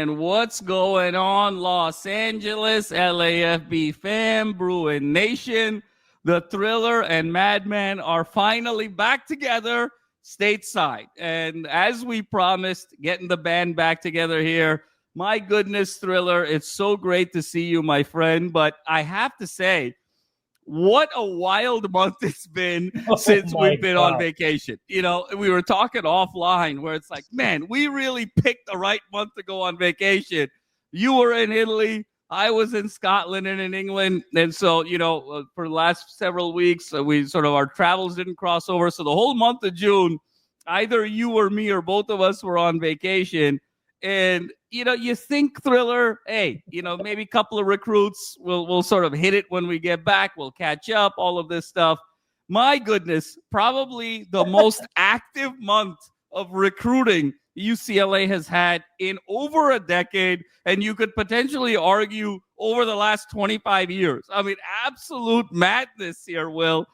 man? What's going on, Los Angeles, LAFB fam, Bruin Nation? The Thriller and Madman are finally back together stateside. And as we promised, getting the band back together here. My goodness, Thriller, it's so great to see you, my friend. But I have to say, what a wild month it's been since we've been on vacation. You know, we were talking offline where it's like, man, we really picked the right month to go on vacation. You were in Italy. I was in Scotland and in England. And so, you know, for the last several weeks, our travels didn't cross over. So the whole month of June, either you or me or both of us were on vacation. And, you know, you think, Thriller, hey, you know, maybe a couple of recruits, we'll sort of hit it when we get back. We'll catch up, all of this stuff. My goodness, probably the most active month of recruiting UCLA has had in over a decade, and you could potentially argue over the last 25 years. I mean, absolute madness here, Will.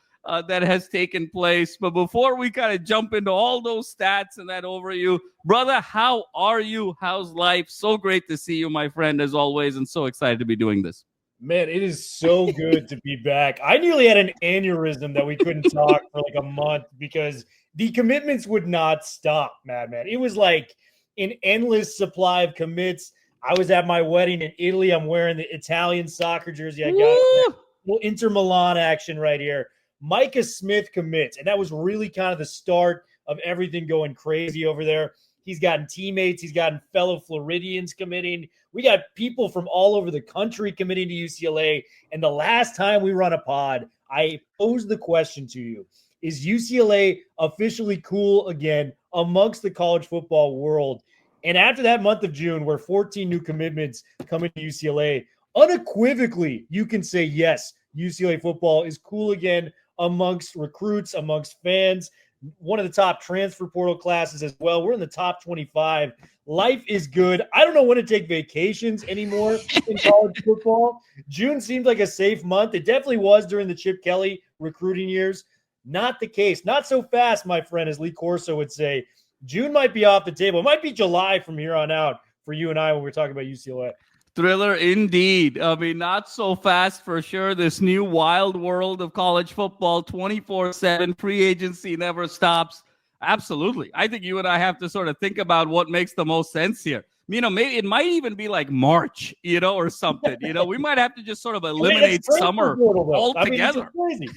That has taken place. But before we kind of jump into all those stats and that overview, brother, how are you? How's life? So great to see you, my friend, as always, and so excited to be doing this. Man, it is so good to be back. I nearly had an aneurysm that we couldn't talk for like a month because the commitments would not stop, Madman. It was like an endless supply of commits. I was at my wedding in Italy. I'm wearing the Italian soccer jersey. I got a little Inter Milan action right here. Micah Smith commits, and that was really kind of the start of everything going crazy over there. He's gotten teammates. He's gotten fellow Floridians committing. We got people from all over the country committing to UCLA. And the last time we run a pod, I posed the question to you, is UCLA officially cool again amongst the college football world? And after that month of June, where 14 new commitments coming to UCLA, unequivocally, you can say, yes, UCLA football is cool again amongst recruits, amongst fans. One of the top transfer portal classes as well. We're in the top 25. Life is good. I don't know when to take vacations anymore in college football. June seemed like a safe month. It definitely was during the Chip Kelly recruiting years. Not the case. Not so fast, my friend, as Lee Corso would say. June might be off the table. It might be July from here on out for you and I when we're talking about UCLA. Thriller, indeed. I mean, not so fast for sure. This new wild world of college football, 24/7, free agency never stops. Absolutely. I think you and I have to sort of think about what makes the most sense here. You know, maybe it might even be like March, you know, or something. You know, we might have to just sort of eliminate summer altogether. I mean,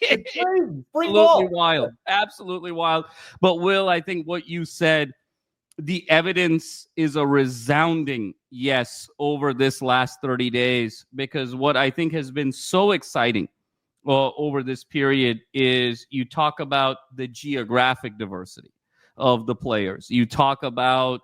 it's crazy. Absolutely wild. Absolutely wild. But Will, I think what you said, the evidence is a resounding yes over this last 30 days, because what I think has been so exciting over this period is you talk about the geographic diversity of the players. You talk about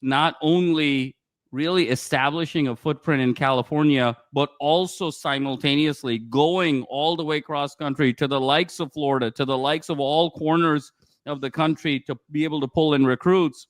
not only really establishing a footprint in California, but also simultaneously going all the way cross country to the likes of Florida, to the likes of all corners of the country to be able to pull in recruits.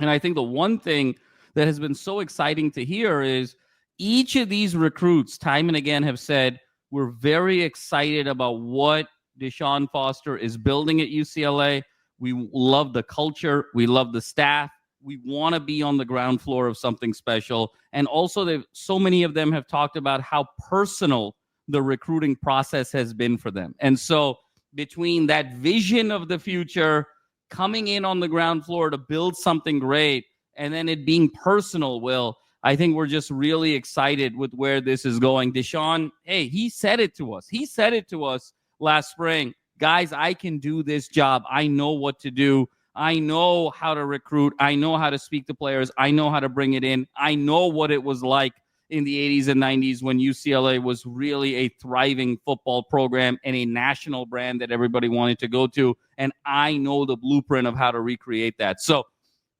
And I think the one thing that has been so exciting to hear is each of these recruits time and again have said, we're very excited about what DeShaun Foster is building at UCLA. We love the culture. We love the staff. We want to be on the ground floor of something special. And also, so many of them have talked about how personal the recruiting process has been for them. And so between that vision of the future, coming in on the ground floor to build something great, and then it being personal, Will, I think we're just really excited with where this is going. DeShaun, hey, he said it to us. He said it to us last spring. Guys, I can do this job. I know what to do. I know how to recruit. I know how to speak to players. I know how to bring it in. I know what it was like in the 80s and 90s when UCLA was really a thriving football program and a national brand that everybody wanted to go to. And I know the blueprint of how to recreate that. So,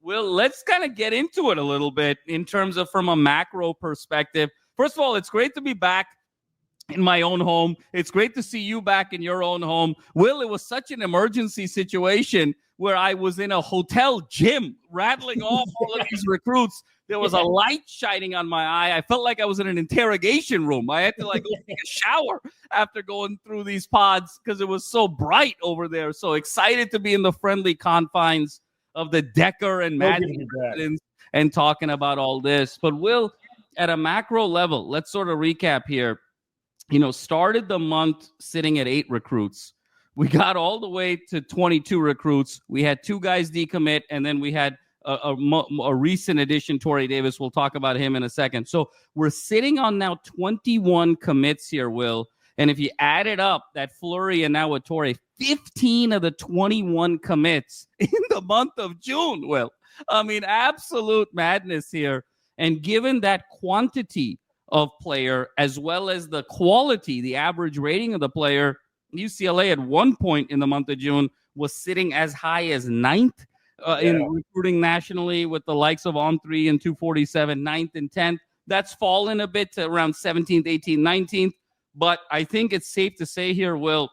Will, let's kind of get into it a little bit in terms of from a macro perspective. First of all, it's great to be back in my own home. It's great to see you back in your own home. Will, it was such an emergency situation where I was in a hotel gym rattling off all of these recruits. There was a light shining on my eye. I felt like I was in an interrogation room. I had to go take a shower after going through these pods because it was so bright over there. So excited to be in the friendly confines of the Decker and Madden residence and talking about all this. But Will, at a macro level, let's sort of recap here. Started the month sitting at 8 recruits. We got all the way to 22 recruits. We had 2 guys decommit, and then we had a recent addition, Torrey Davis. We'll talk about him in a second. So we're sitting on now 21 commits here, Will. And if you add it up, that flurry and now with Torrey, 15 of the 21 commits in the month of June, Will. I mean, absolute madness here. And given that quantity of player as well as the quality, the average rating of the player, UCLA at one point in the month of June was sitting as high as 9th in recruiting nationally with the likes of On3 and 247, 9th and 10th. That's fallen a bit to around 17th, 18th, 19th. But I think it's safe to say here, Will,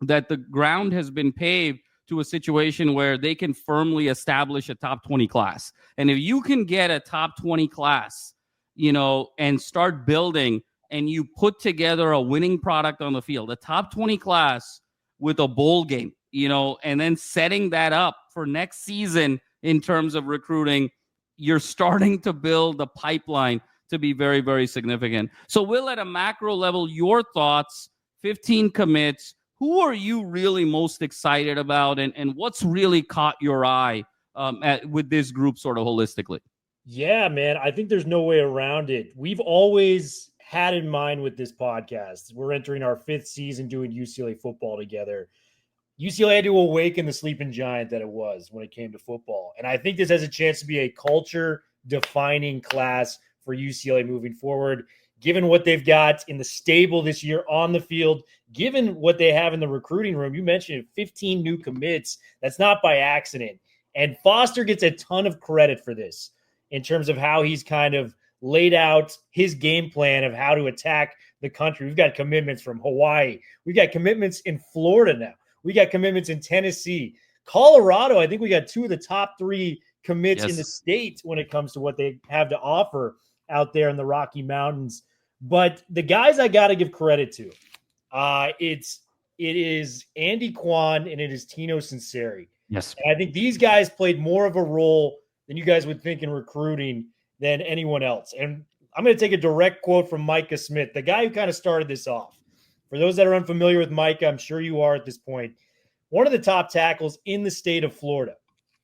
that the ground has been paved to a situation where they can firmly establish a top 20 class. And if you can get a top 20 class, and start building, and you put together a winning product on the field, a top 20 class with a bowl game, and then setting that up for next season in terms of recruiting, you're starting to build a pipeline to be very, very significant. So, Will, at a macro level, your thoughts, 15 commits, who are you really most excited about, and what's really caught your eye with this group sort of holistically? Yeah, man, I think there's no way around it. We've always had in mind with this podcast, we're entering our 5th season doing UCLA football together. UCLA had to awaken the sleeping giant that it was when it came to football. And I think this has a chance to be a culture-defining class for UCLA moving forward, given what they've got in the stable this year on the field, given what they have in the recruiting room. You mentioned 15 new commits. That's not by accident. And Foster gets a ton of credit for this in terms of how he's kind of laid out his game plan of how to attack the country. We've got commitments from Hawaii. We've got commitments in Florida now. We got commitments in Tennessee. Colorado, I think we got 2 of the top 3 commits in the state when it comes to what they have to offer out there in the Rocky Mountains. But the guys I got to give credit to, it is Andy Kwan and it is Tino Sinceri. Yes. And I think these guys played more of a role than you guys would think in recruiting than anyone else. And I'm going to take a direct quote from Micah Smith, the guy who kind of started this off. For those that are unfamiliar with Micah, I'm sure you are at this point, one of the top tackles in the state of Florida.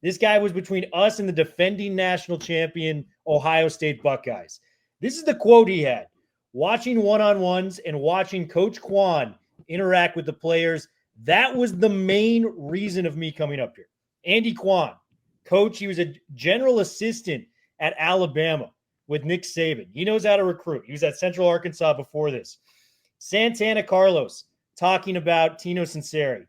This guy was between us and the defending national champion Ohio State Buckeyes. This is the quote he had. Watching one-on-ones and watching Coach Kwan interact with the players, that was the main reason of me coming up here. Andy Kwan, coach, he was a general assistant at Alabama with Nick Saban. He knows how to recruit. He was at Central Arkansas before this. Santana Carlos talking about Tino Sinceri.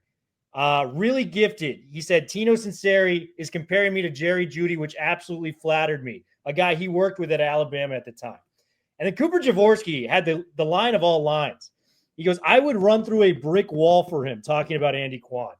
Really gifted. He said, Tino Sinceri is comparing me to Jerry Jeudy, which absolutely flattered me, a guy he worked with at Alabama at the time. And then Cooper Jaworski had the line of all lines. He goes, I would run through a brick wall for him, talking about Andy Kwan.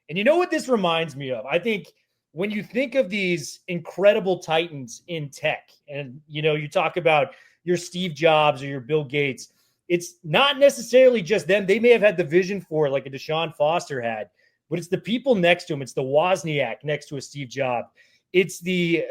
And you know what this reminds me of? I think when you think of these incredible titans in tech, and you talk about your Steve Jobs or your Bill Gates, it's not necessarily just them. They may have had the vision for it like a DeShaun Foster had, but it's the people next to him. It's the Wozniak next to a Steve Jobs. It's the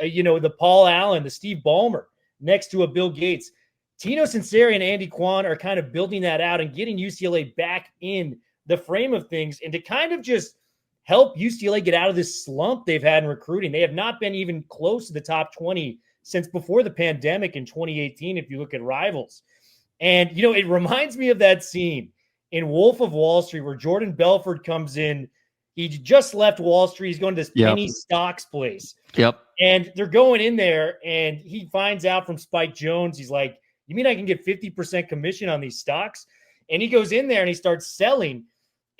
Paul Allen, the Steve Ballmer next to a Bill Gates. Tino Sinceri and Andy Kwan are kind of building that out and getting UCLA back in the frame of things and to kind of just help UCLA get out of this slump they've had in recruiting. They have not been even close to the top 20 since before the pandemic in 2018, if you look at rivals. And, it reminds me of that scene in Wolf of Wall Street where Jordan Belfort comes in. He just left Wall Street. He's going to this penny stocks place. Yep. And they're going in there, and he finds out from Spike Jones. He's like, you mean I can get 50% commission on these stocks? And he goes in there and he starts selling,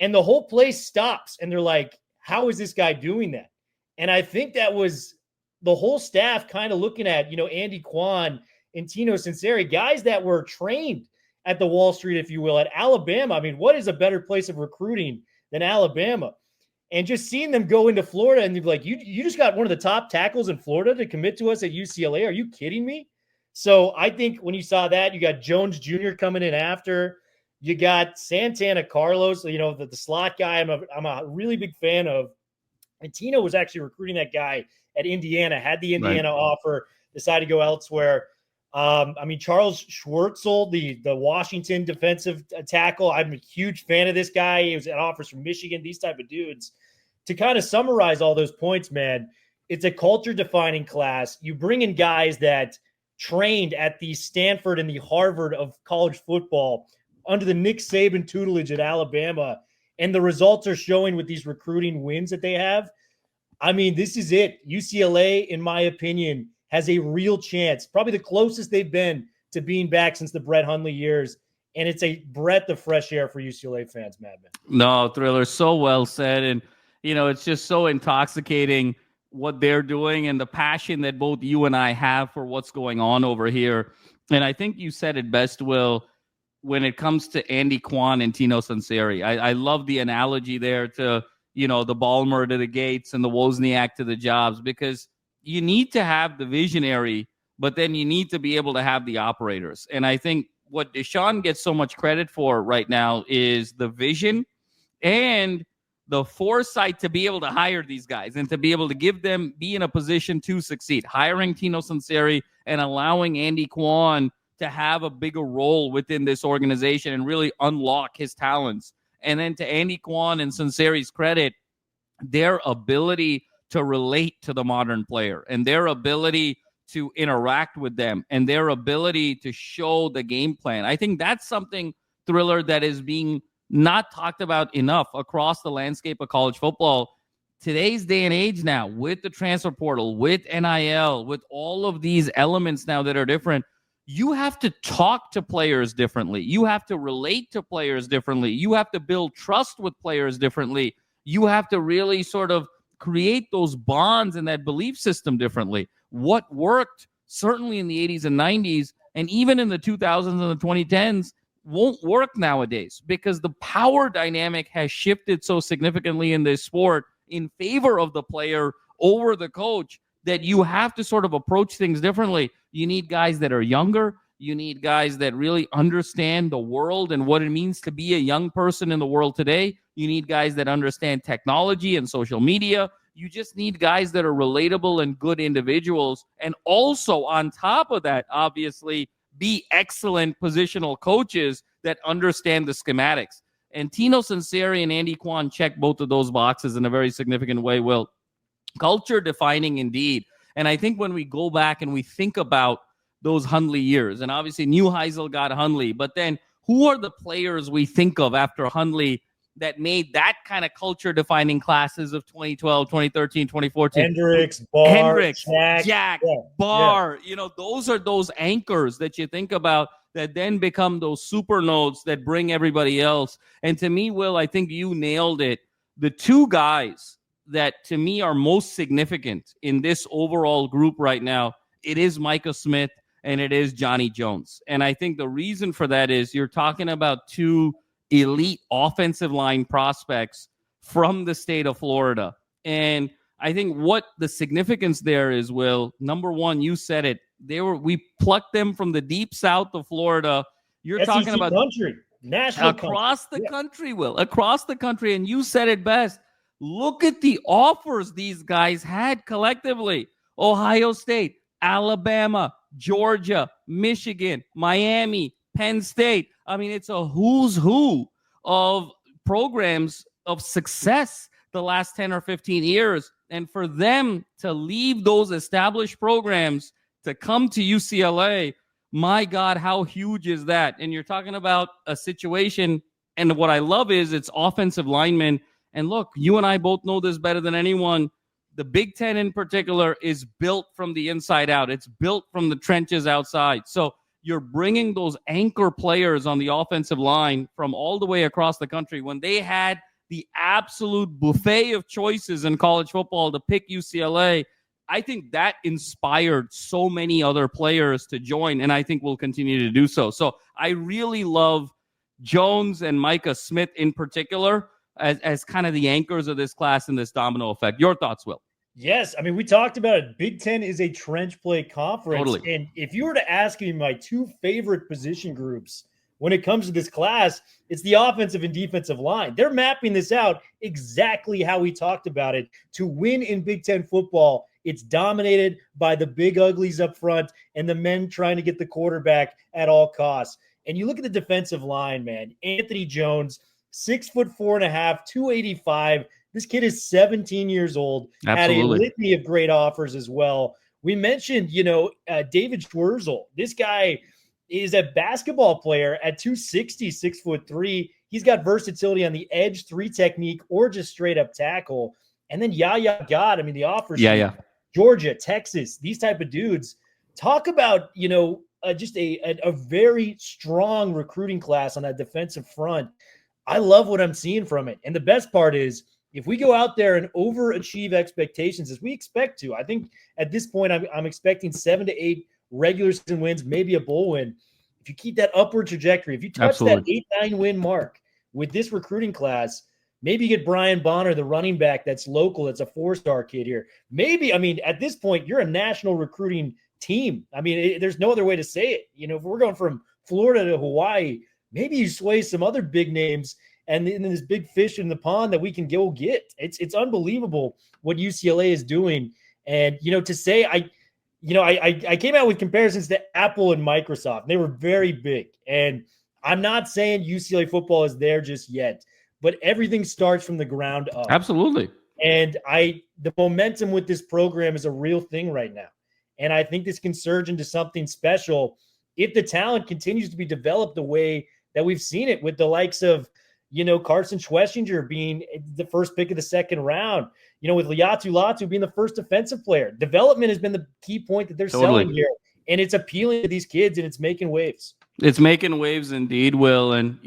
and the whole place stops. And they're like, how is this guy doing that? And I think that was the whole staff kind of looking at, Andy Kwan and Tino Sinceri, guys that were trained at the Wall Street, if you will, at Alabama. I mean, what is a better place of recruiting than Alabama? And just seeing them go into Florida and you're like, you just got one of the top tackles in Florida to commit to us at UCLA. Are you kidding me? So I think when you saw that, you got Jones Jr. coming in after. You got Santana Carlos, the slot guy I'm a really big fan of. And Tino was actually recruiting that guy at Indiana, had the Indiana offer, decided to go elsewhere. Charles Schwartzel, the Washington defensive tackle, I'm a huge fan of this guy. He was at offers from Michigan, these type of dudes. To kind of summarize all those points, man, it's a culture-defining class. You bring in guys that trained at the Stanford and the Harvard of college football under the Nick Saban tutelage at Alabama, and the results are showing with these recruiting wins that they have. I mean, this is it. UCLA, in my opinion, has a real chance, probably the closest they've been to being back since the Brett Hundley years. And it's a breath of fresh air for UCLA fans, Madman. No, Thriller, so well said. And, it's just so intoxicating what they're doing and the passion that both you and I have for what's going on over here. And I think you said it best, Will, when it comes to Andy Kwan and Tino Sunseri. I love the analogy there to, the Ballmer to the Gates and the Wozniak to the Jobs, because you need to have the visionary, but then you need to be able to have the operators. And I think what DeShaun gets so much credit for right now is the vision and the foresight to be able to hire these guys and to be able to be in a position to succeed. Hiring Tino Sunseri and allowing Andy Kwan to have a bigger role within this organization and really unlock his talents. And then to Andy Kwan and Sunseri's credit, their ability to relate to the modern player and their ability to interact with them and their ability to show the game plan. I think that's something, Thriller, that is being not talked about enough across the landscape of college football. Today's day and age now, with the transfer portal, with NIL, with all of these elements now that are different, you have to talk to players differently. You have to relate to players differently. You have to build trust with players differently. You have to really sort of create those bonds and that belief system differently. What worked certainly in the 80s and 90s and even in the 2000s and the 2010s won't work nowadays, because the power dynamic has shifted so significantly in this sport in favor of the player over the coach that you have to sort of approach things differently. You need guys that are younger. You need guys that really understand the world and what it means to be a young person in the world today. You need guys that understand technology and social media. You just need guys that are relatable and good individuals. And also on top of that, obviously, be excellent positional coaches that understand the schematics. And Tino Sunseri and Andy Kwan check both of those boxes in a very significant way. Well, culture defining indeed. And I think when we go back and we think about those Hundley years, and obviously Neuheisel got Hundley, but then who are the players we think of after Hundley that made that kind of culture defining classes of 2012, 2013, 2014? Hendricks, Jack, Barr. Yeah. Those are those anchors that you think about that then become those super nodes that bring everybody else. And to me, Will, I think you nailed it. The two guys that to me are most significant in this overall group right now, it is Micah Smith and it is Johnny Jones. And I think the reason for that is you're talking about two elite offensive line prospects from the state of Florida. And I think what the significance there is, Will, number one, you said it. We plucked them from the deep south of Florida. You're SEC talking about country, national across country. The country, Will, across the country. And you said it best. Look at the offers these guys had collectively. Ohio State, Alabama, Georgia, Michigan, Miami, Penn State. I mean, it's a who's who of programs of success the last 10 or 15 years. And for them to leave those established programs to come to UCLA, my God, how huge is that? And you're talking about a situation, and what I love is it's offensive linemen. And look, you and I both know this better than anyone. The Big Ten in particular is built from the inside out. It's built from the trenches outside. So you're bringing those anchor players on the offensive line from all the way across the country when they had the absolute buffet of choices in college football to pick UCLA. I think that inspired so many other players to join, and I think will continue to do so. So I really love Jones and Micah Smith in particular as kind of the anchors of this class and this domino effect. Your thoughts, Will? Yes. I mean, we talked about it. Big Ten is a trench play conference. Totally. And if you were to ask me my two favorite position groups when it comes to this class, it's the offensive and defensive line. They're mapping this out exactly how we talked about it. To win in Big Ten football, it's dominated by the big uglies up front and the men trying to get the quarterback at all costs. And you look at the defensive line, man. Anthony Jones, 6'4.5", 285. This kid is 17 years old. Absolutely. Had a litany of great offers as well. We mentioned, David Schwurzel. This guy is a basketball player at 260, 6'3". He's got versatility on the edge, 3 technique, or just straight up tackle. And then Yaya God. I mean, the offers. Yeah. Georgia, Texas, these type of dudes. Talk about, just a very strong recruiting class on that defensive front. I love what I'm seeing from it. And the best part is, if we go out there and overachieve expectations as we expect to, I think at this point I'm expecting 7 to 8 regular season wins, maybe a bowl win. If you keep that upward trajectory, if you touch that 8-9 win mark with this recruiting class, maybe you get Brian Bonner, the running back that's local, that's a 4-star kid here. Maybe, at this point, you're a national recruiting team. There's no other way to say it. If we're going from Florida to Hawaii, maybe you sway some other big names and then this big fish in the pond that we can go get. It's unbelievable what UCLA is doing. And, to say I came out with comparisons to Apple and Microsoft. They were very big. And I'm not saying UCLA football is there just yet, but everything starts from the ground up. Absolutely. And the momentum with this program is a real thing right now. And I think this can surge into something special if the talent continues to be developed the way that we've seen it with the likes of, Carson Schwessinger being the first pick of the second round, with Liatu Latu being the first defensive player. Development has been the key point that they're selling here. And it's appealing to these kids and it's making waves. It's making waves indeed, Will. And,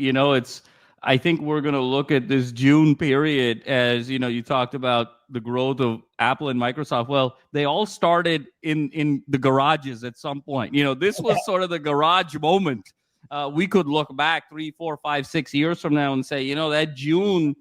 I think we're going to look at this June period as, you talked about the growth of Apple and Microsoft. Well, they all started in the garages at some point. This was sort of the garage moment. We could look back 3, 4, 5, 6 years from now and say, that June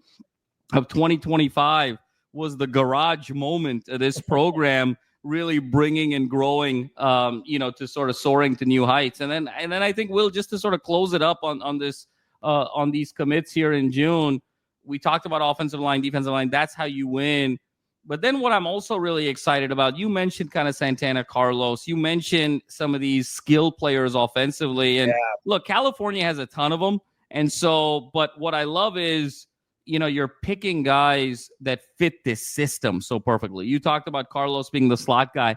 of 2025 was the garage moment of this program really bringing and growing, to sort of soaring to new heights. And then I think, Will, just to sort of close it up on this, on these commits here in June, we talked about offensive line, defensive line. That's how you win. But then what I'm also really excited about, you mentioned kind of Santana Carlos. You mentioned some of these skill players offensively. And look, California has a ton of them. And so, but what I love is, you're picking guys that fit this system so perfectly. You talked about Carlos being the slot guy.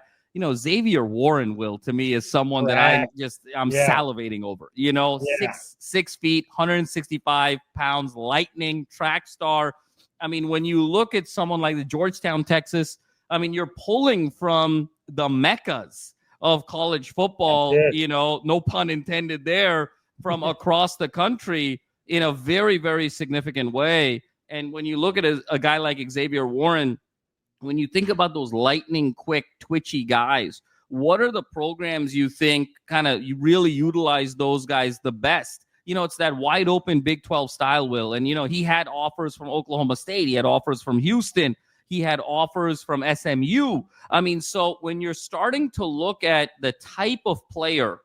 Xavier Warren, Will, to me, is someone that I'm salivating over. 6 feet, 165 pounds, lightning, track star. When you look at someone like the Georgetown, Texas, you're pulling from the meccas of college football, no pun intended there, from across the country in a very, very significant way. And when you look at a guy like Xavier Warren, when you think about those lightning quick, twitchy guys, what are the programs you think you really utilize those guys the best? It's that wide open Big 12 style, Will. And, he had offers from Oklahoma State. He had offers from Houston. He had offers from SMU. So when you're starting to look at the type of player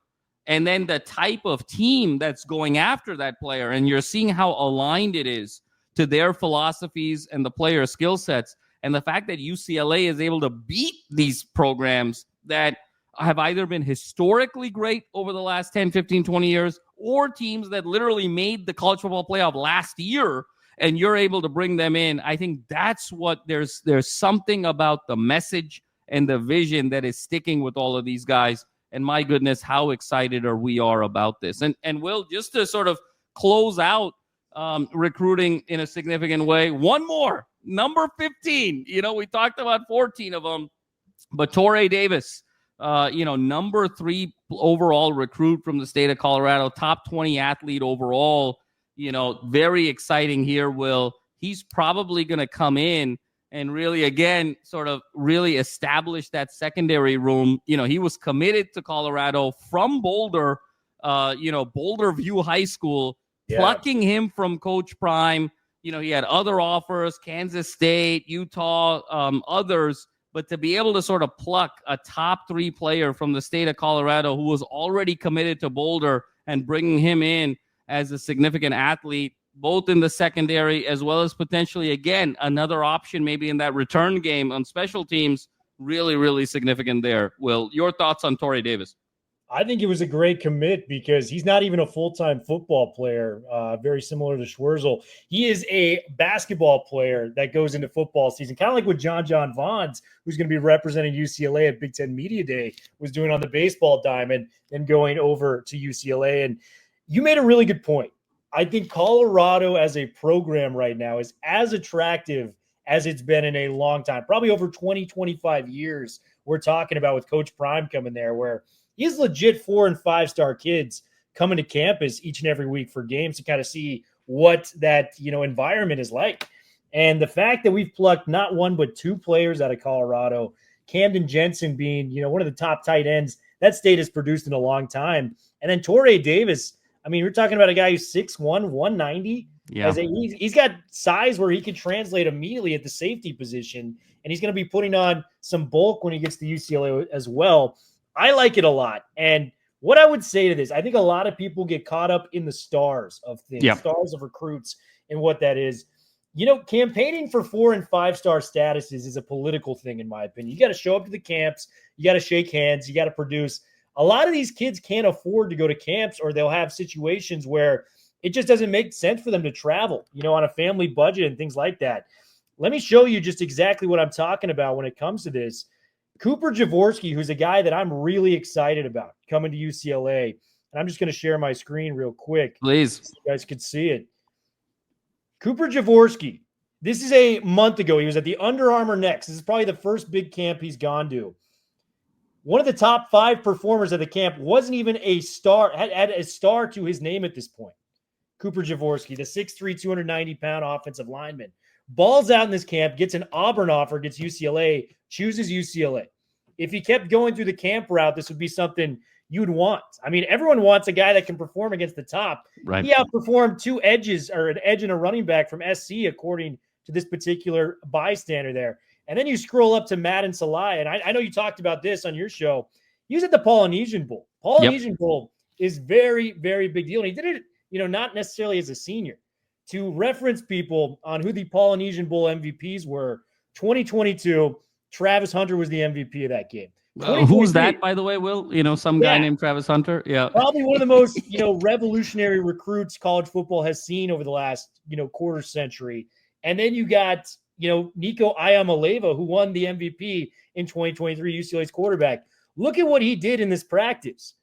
and then the type of team that's going after that player, and you're seeing how aligned it is to their philosophies and the player skill sets, and the fact that UCLA is able to beat these programs that have either been historically great over the last 10, 15, 20 years, or teams that literally made the college football playoff last year, and you're able to bring them in. I think that's what there's something about the message and the vision that is sticking with all of these guys. And my goodness, how excited we are about this. And Will, just to sort of close out recruiting in a significant way, one more, number 15. We talked about 14 of them, but Torrey Davis, number 3 overall recruit from the state of Colorado, top 20 athlete overall, very exciting here, Will. He's probably going to come in and really, again, sort of really establish that secondary room. He was committed to Colorado from Boulder, Boulder View High School, plucking him from Coach Prime. He had other offers, Kansas State, Utah, others. But to be able to sort of pluck a top 3 player from the state of Colorado who was already committed to Boulder and bringing him in as a significant athlete, both in the secondary as well as potentially, again, another option maybe in that return game on special teams. Really, really significant there. Will, your thoughts on Torrey Davis? I think it was a great commit because he's not even a full-time football player, very similar to Schwerzel. He is a basketball player that goes into football season, kind of like what John Vaughns, who's going to be representing UCLA at Big Ten Media Day, was doing on the baseball diamond, then going over to UCLA. And you made a really good point. I think Colorado as a program right now is as attractive as it's been in a long time, probably over 20, 25 years. We're talking about with Coach Prime coming there, where he's legit 4- and 5-star kids coming to campus each and every week for games to kind of see what that, environment is like. And the fact that we've plucked not one, but 2 players out of Colorado, Camden Jensen being, one of the top tight ends that state has produced in a long time. And then Torrey Davis, I mean, we're talking about a guy who's 6'1", 190. Yeah. He's got size where he can translate immediately at the safety position, and he's going to be putting on some bulk when he gets to UCLA as well. I like it a lot. And what I would say to this, I think a lot of people get caught up in the stars of things, stars of recruits, and what that is. Campaigning for 4- and 5-star statuses is a political thing, in my opinion. You got to show up to the camps. You got to shake hands. You got to produce. A lot of these kids can't afford to go to camps, or they'll have situations where it just doesn't make sense for them to travel, on a family budget and things like that. Let me show you just exactly what I'm talking about when it comes to this. Cooper Jaworski, who's a guy that I'm really excited about coming to UCLA. And I'm just going to share my screen real quick. Please. So you guys could see it. Cooper Jaworski, this is a month ago. He was at the Under Armour Next. This is probably the first big camp he's gone to. One of the top 5 performers at the camp wasn't even a star, had a star to his name at this point. Cooper Jaworski, the 6'3", 290-pound offensive lineman. Balls out in this camp, gets an Auburn offer, gets UCLA, chooses UCLA. If he kept going through the camp route, this would be something you'd want. I mean, everyone wants a guy that can perform against the top. Right. He outperformed 2 edges, or an edge and a running back from SC, according to this particular bystander there. And then you scroll up to Madden Salai, and I know you talked about this on your show. He was at the Polynesian Bowl. Polynesian Bowl is very, very big deal. And he did it, not necessarily as a senior. To reference people on who the Polynesian Bowl MVPs were, 2022, Travis Hunter was the MVP of that game. Who's that, by the way, Will? Some guy named Travis Hunter? Yeah. Probably one of the most, revolutionary recruits college football has seen over the last, quarter century. And then you got, Nico Iamaleava, who won the MVP in 2023, UCLA's quarterback. Look at what he did in this practice.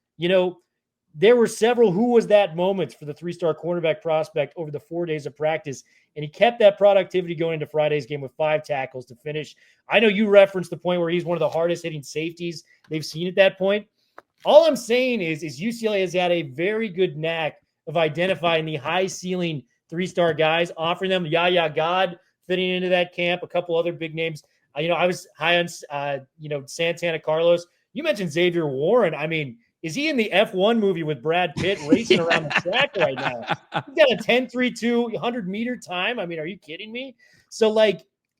There were several who was that moments for the 3-star cornerback prospect over the 4 days of practice, and he kept that productivity going into Friday's game with 5 tackles to finish. I know you referenced the point where he's one of the hardest hitting safeties they've seen at that point. All I'm saying is UCLA has had a very good knack of identifying the high ceiling 3-star guys, offering them Yaya God fitting into that camp, a couple other big names. I was high on, Santana Carlos. You mentioned Xavier Warren. I mean, is he in the F1 movie with Brad Pitt racing around the track right now? He's got a 10.32 100-meter time. I mean, are you kidding me? So,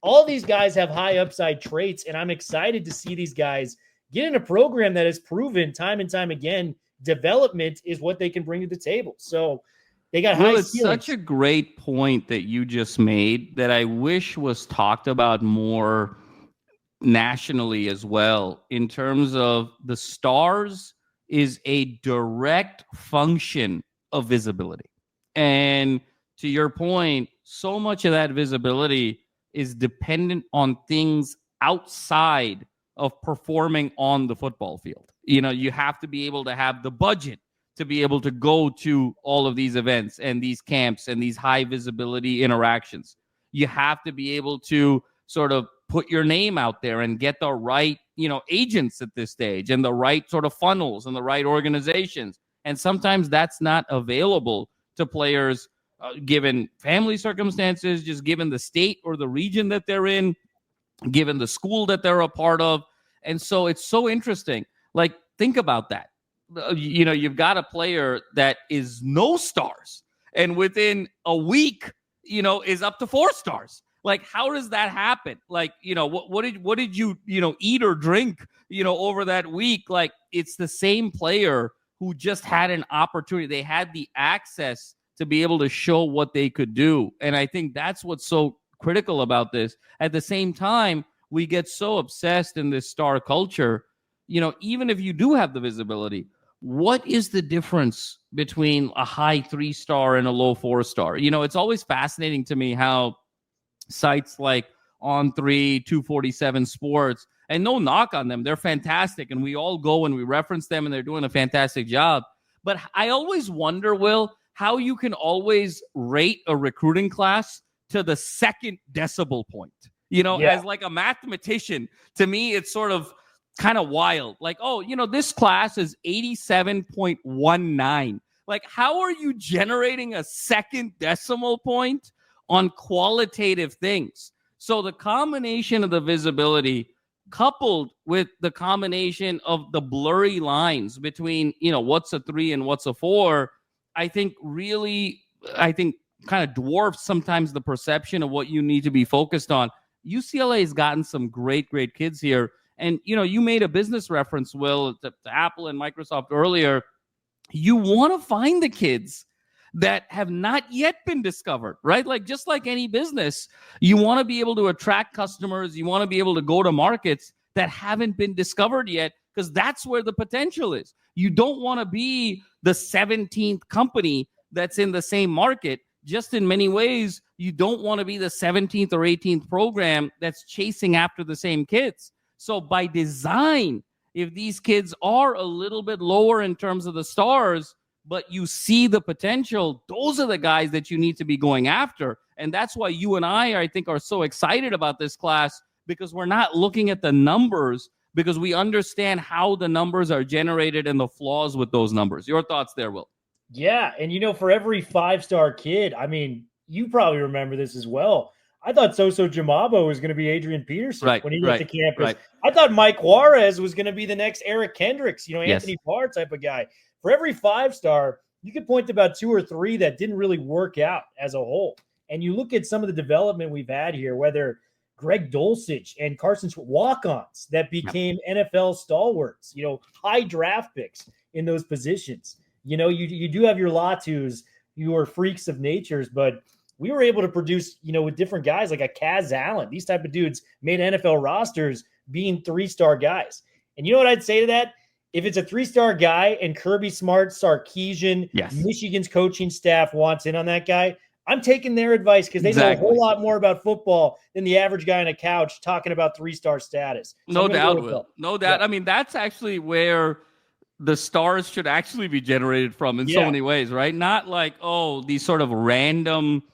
all these guys have high upside traits, and I'm excited to see these guys get in a program that has proven time and time again development is what they can bring to the table. So they got high it's ceilings. Such a great point that you just made that I wish was talked about more nationally as well, in terms of the stars is a direct function of visibility. And to your point, so much of that visibility is dependent on things outside of performing on the football field. You have to be able to have the budget to be able to go to all of these events and these camps and these high visibility interactions. You have to be able to sort of put your name out there and get the right, agents at this stage and the right sort of funnels and the right organizations. And sometimes that's not available to players given family circumstances, just given the state or the region that they're in, given the school that they're a part of. And so it's so interesting. Think about that. You've got a player that is no stars and within a week, is up to 4 stars. How does that happen? What did you, eat or drink, over that week? It's the same player who just had an opportunity. They had the access to be able to show what they could do. And I think that's what's so critical about this. At the same time, we get so obsessed in this star culture. Even if you do have the visibility, what is the difference between a high 3-star and a low 4-star? It's always fascinating to me how sites like On3, 247 Sports, and no knock on them, they're fantastic, and we all go and we reference them, and they're doing a fantastic job. But I always wonder, Will, how you can always rate a recruiting class to the second decibel point. As like a mathematician, to me, it's sort of kind of wild. Like, this class is 87.19. Like, how are you generating a second decimal point on qualitative things? So the combination of the visibility coupled with the combination of the blurry lines between, what's a 3 and what's a 4, I think kind of dwarfs sometimes the perception of what you need to be focused on. UCLA has gotten some great, great kids here. And, you made a business reference, Will, to Apple and Microsoft earlier. You want to find the kids that have not yet been discovered, right? Like, just like any business, you want to be able to attract customers. You want to be able to go to markets that haven't been discovered yet, because that's where the potential is. You don't want to be the 17th company that's in the same market. Just in many ways, you don't want to be the 17th or 18th program that's chasing after the same kids. So by design, if these kids are a little bit lower in terms of the stars, but you see the potential, those are the guys that you need to be going after. And that's why you and I think, are so excited about this class, because we're not looking at the numbers, because we understand how the numbers are generated and the flaws with those numbers. Your thoughts there, Will? Yeah. And, for every 5-star kid, I mean, you probably remember this as well. I thought Soso Jamabo was going to be Adrian Peterson when he got to campus. Right. I thought Mike Juarez was going to be the next Eric Kendricks, Yes. Anthony Parr type of guy. For every 5-star, you could point to about 2 or 3 that didn't really work out as a whole. And you look at some of the development we've had here, whether Greg Dulcich and Carson walk-ons that became NFL stalwarts, high draft picks in those positions. You do have your Latus, you are freaks of natures, but we were able to produce, with different guys like a Kaz Allen. These type of dudes made NFL rosters being 3-star guys. And you know what I'd say to that? If it's a 3-star guy and Kirby Smart, Sarkisian, Michigan's coaching staff wants in on that guy, I'm taking their advice, because they know a whole lot more about football than the average guy on a couch talking about 3-star status. So no doubt, Will. No doubt. Yeah. I mean, that's actually where the stars should actually be generated from in so many ways, right? Not like, these sort of random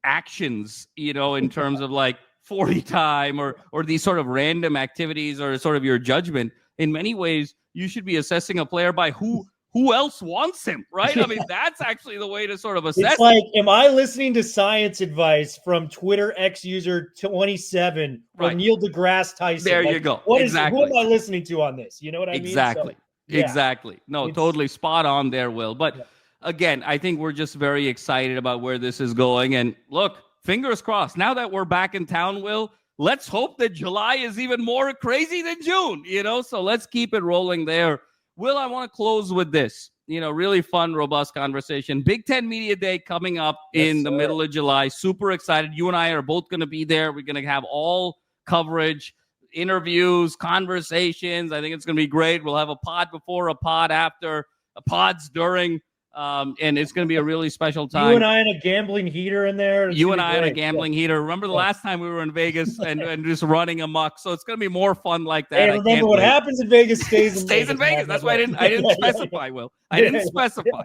actions, in terms of like 40 time or these sort of random activities or sort of your judgment. In many ways, you should be assessing a player by who else wants him, right? I mean, that's actually the way to sort of assess. It's like, am I listening to science advice from Twitter X user 27 or Neil deGrasse Tyson? There you go. Who am I listening to on this? You know what I mean? Exactly. Exactly. No, totally spot on there, Will. But again, I think we're just very excited about where this is going. And look, fingers crossed. Now that we're back in town, Will, let's hope that July is even more crazy than June, So let's keep it rolling there. Will, I want to close with this, really fun, robust conversation. Big Ten Media Day coming up in the middle of July. Super excited. You and I are both going to be there. We're going to have all coverage, interviews, conversations. I think it's going to be great. We'll have a pod before, a pod after, a pods during, and it's going to be a really special time. You and I and a gambling heater in there. You and I and a gambling heater. Remember the last time we were in Vegas and just running amok? So it's going to be more fun like that. Hey, remember what happens in Vegas stays in Vegas. Vegas. That's why I didn't specify, Will. I didn't specify,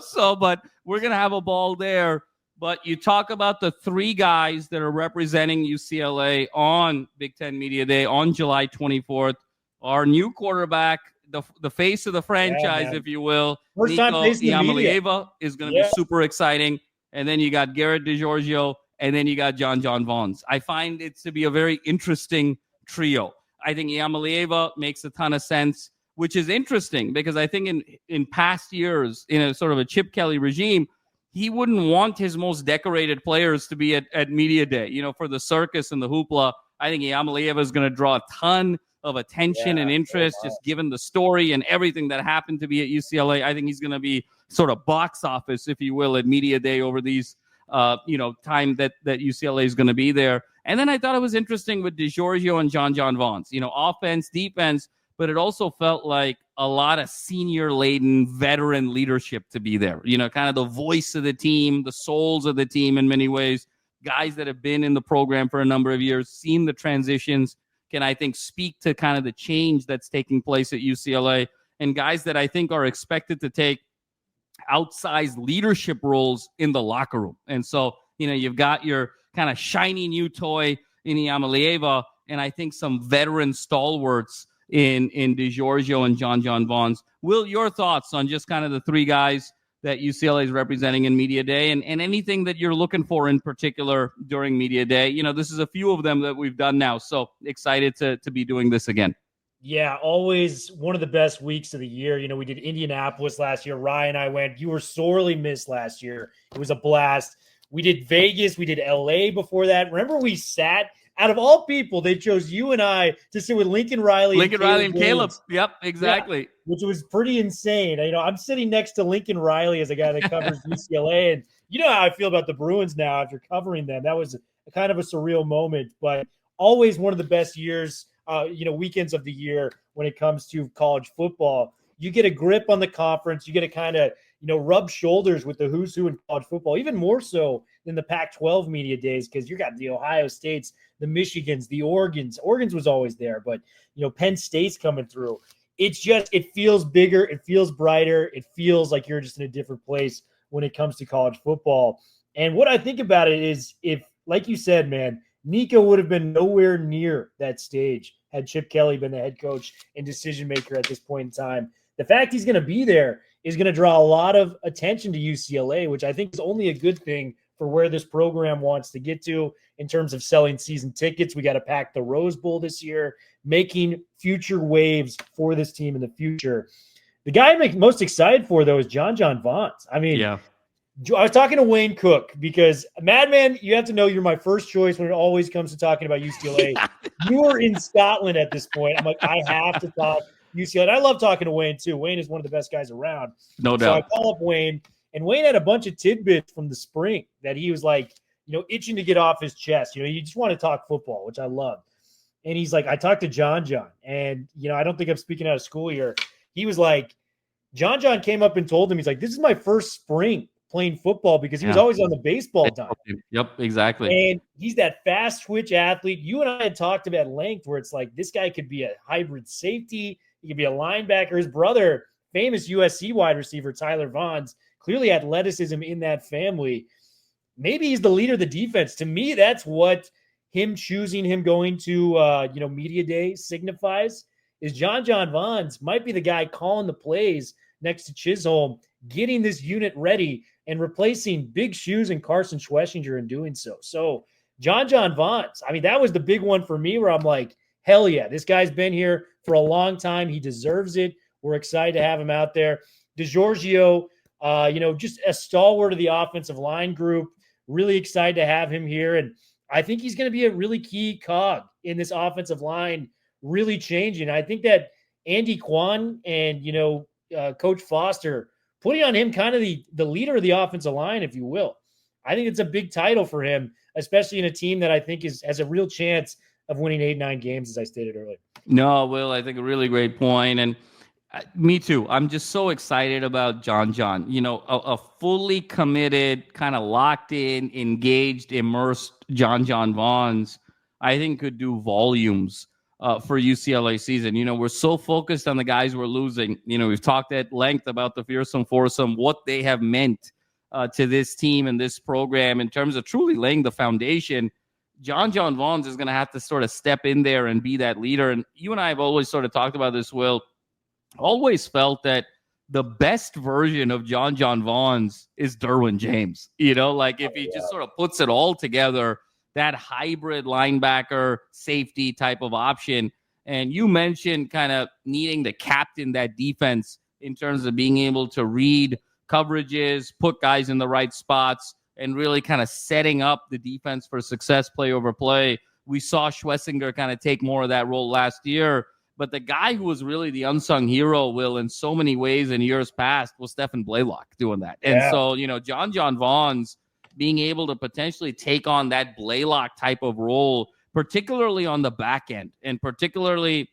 So, but we're going to have a ball there. But you talk about the 3 guys that are representing UCLA on Big Ten Media Day on July 24th. Our new quarterback, the face of the franchise, if you will, Nico Iamaleava is going to be super exciting. And then you got Garrett DiGiorgio, and then you got John Vaughns. I find it to be a very interesting trio. I think Iamaleava makes a ton of sense, which is interesting because I think in past years, in a sort of a Chip Kelly regime, he wouldn't want his most decorated players to be at Media Day, for the circus and the hoopla. I think Iamaleava is going to draw a ton of attention and interest, just given the story and everything that happened to be at UCLA. I think he's going to be sort of box office, if you will, at media day over these, time that UCLA is going to be there. And then I thought it was interesting with DeGiorgio and John Vaughns, offense, defense, but it also felt like a lot of senior-laden veteran leadership to be there. Kind of the voice of the team, the souls of the team in many ways, guys that have been in the program for a number of years, seen the transitions, can, I think, speak to kind of the change that's taking place at UCLA, and guys that I think are expected to take outsized leadership roles in the locker room. And so, you've got your kind of shiny new toy in Iamaleava, and I think some veteran stalwarts in DeGiorgio and John Vaughns. Will, your thoughts on just kind of the three guys that UCLA is representing in Media Day, and anything that you're looking for in particular during Media Day? This is a few of them that we've done now, so excited to be doing this again. Yeah, always one of the best weeks of the year. We did Indianapolis last year. Ryan and I went. You were sorely missed last year. It was a blast. We did Vegas. We did LA before that. Remember, we sat, out of all people, they chose you and I to sit with Lincoln Riley and Caleb. Yep, exactly. Yeah, which was pretty insane. I'm sitting next to Lincoln Riley as a guy that covers UCLA. And you know how I feel about the Bruins now after covering them. That was a kind of a surreal moment, but always one of the best years, weekends of the year when it comes to college football. You get a grip on the conference. You get to kind of, rub shoulders with the who's who in college football, even more so than the Pac-12 media days, because you got the Ohio States, the Michigans, the Oregons. Oregon's was always there, but, Penn State's coming through. It's just, it feels bigger. It feels brighter. It feels like you're just in a different place when it comes to college football. And what I think about it is, if, like you said, man, Nico would have been nowhere near that stage had Chip Kelly been the head coach and decision maker at this point in time. The fact he's going to be there is going to draw a lot of attention to UCLA, which I think is only a good thing for where this program wants to get to in terms of selling season tickets. We got to pack the Rose Bowl this year, making future waves for this team in the future. The guy I'm most excited for, though, is John Vaughns. I mean, yeah. I was talking to Wayne Cook because, Madman, you have to know you're my first choice when it always comes to talking about UCLA. You are in Scotland at this point. I'm like, I have to talk UCLA. And I love talking to Wayne, too. Wayne is one of the best guys around. No doubt. So I call up Wayne, and Wayne had a bunch of tidbits from the spring that he was like, itching to get off his chest. You just want to talk football, which I love. And he's like, I talked to John, and, I don't think I'm speaking out of school here. He was like, John came up and told him, he's like, this is my first spring playing football, because he was always on the baseball diamond. Yep, exactly. And he's that fast twitch athlete. You and I had talked about at length where it's like, this guy could be a hybrid safety. He could be a linebacker. His brother, famous USC wide receiver, Tyler Vaughns, clearly athleticism in that family. Maybe he's the leader of the defense. To me, that's what him choosing him going to, media day signifies, is John Vaughns might be the guy calling the plays next to Chisholm, getting this unit ready and replacing big shoes and Carson Schwessinger in doing so. So John Vaughns, I mean, that was the big one for me where I'm like, hell yeah, this guy's been here for a long time. He deserves it. We're excited to have him out there. DeGiorgio, just a stalwart of the offensive line group. Really excited to have him here. And I think he's going to be a really key cog in this offensive line, really changing. I think that Andy Kwan and, Coach Foster, putting on him kind of the leader of the offensive line, if you will. I think it's a big title for him, especially in a team that I think has a real chance of winning 8-9 games, as I stated earlier. No, Will, I think a really great point. And me too. I'm just so excited about John. A fully committed, kind of locked in, engaged, immersed John Vaughns, I think could do volumes for UCLA season. We're so focused on the guys we're losing. We've talked at length about the fearsome foursome, what they have meant to this team and this program in terms of truly laying the foundation. John Vaughns is going to have to sort of step in there and be that leader. And you and I have always sort of talked about this, Will. Always felt that the best version of John Vaughns is Derwin James. If he just sort of puts it all together, that hybrid linebacker safety type of option. And you mentioned kind of needing to captain that defense in terms of being able to read coverages, put guys in the right spots, and really kind of setting up the defense for success play over play. We saw Schlesinger kind of take more of that role last year. But the guy who was really the unsung hero, Will, in so many ways in years past, was Stephen Blaylock doing that. And so, John Vaughn's being able to potentially take on that Blaylock type of role, particularly on the back end, and particularly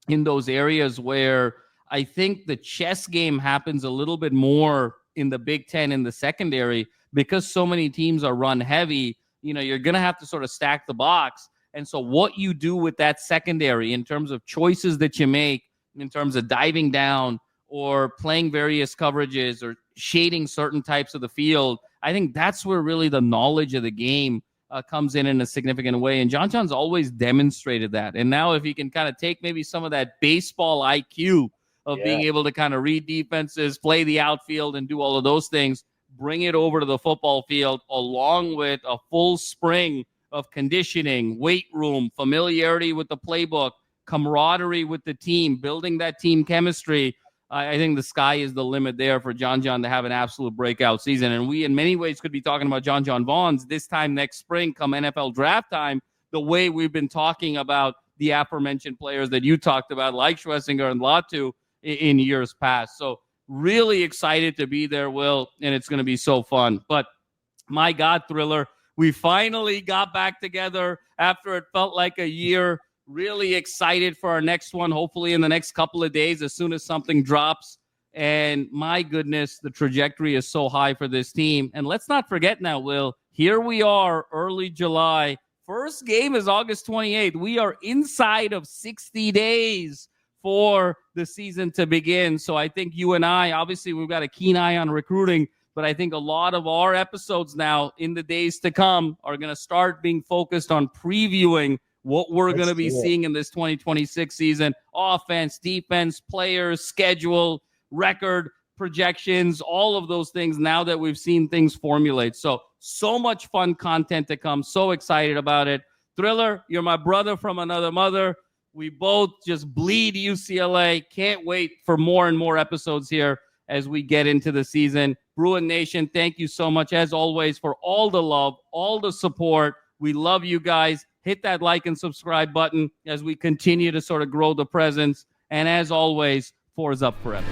in those areas where I think the chess game happens a little bit more in the Big Ten in the secondary, because so many teams are run heavy. You're going to have to sort of stack the box. And so what you do with that secondary in terms of choices that you make, in terms of diving down or playing various coverages or shading certain types of the field, I think that's where really the knowledge of the game comes in a significant way. And John's always demonstrated that. And now if he can kind of take maybe some of that baseball IQ of being able to kind of read defenses, play the outfield, and do all of those things, bring it over to the football field along with a full spring of conditioning, weight room, familiarity with the playbook, camaraderie with the team, building that team chemistry. I think the sky is the limit there for John to have an absolute breakout season. And we, in many ways, could be talking about John Vaughn's this time next spring, come NFL draft time, the way we've been talking about the aforementioned players that you talked about, like Schlesinger and Latu, in years past. So really excited to be there, Will, and it's going to be so fun. But my God, Thriller, we finally got back together after it felt like a year. Really excited for our next one, hopefully in the next couple of days as soon as something drops. And my goodness, the trajectory is so high for this team. And let's not forget now, Will, here we are, early July. First game is August 28th. We are inside of 60 days for the season to begin. So I think you and I, obviously we've got a keen eye on recruiting, but I think a lot of our episodes now in the days to come are going to start being focused on previewing what we're going to be seeing in this 2026 season. Offense, defense, players, schedule, record, projections, all of those things now that we've seen things formulate. So much fun content to come. So excited about it. Thriller, you're my brother from another mother. We both just bleed UCLA. Can't wait for more and more episodes here as we get into the season. Bruin Nation, thank you so much, as always, for all the love, all the support. We love you guys. Hit that like and subscribe button as we continue to sort of grow the presence. And as always, 4 is up forever.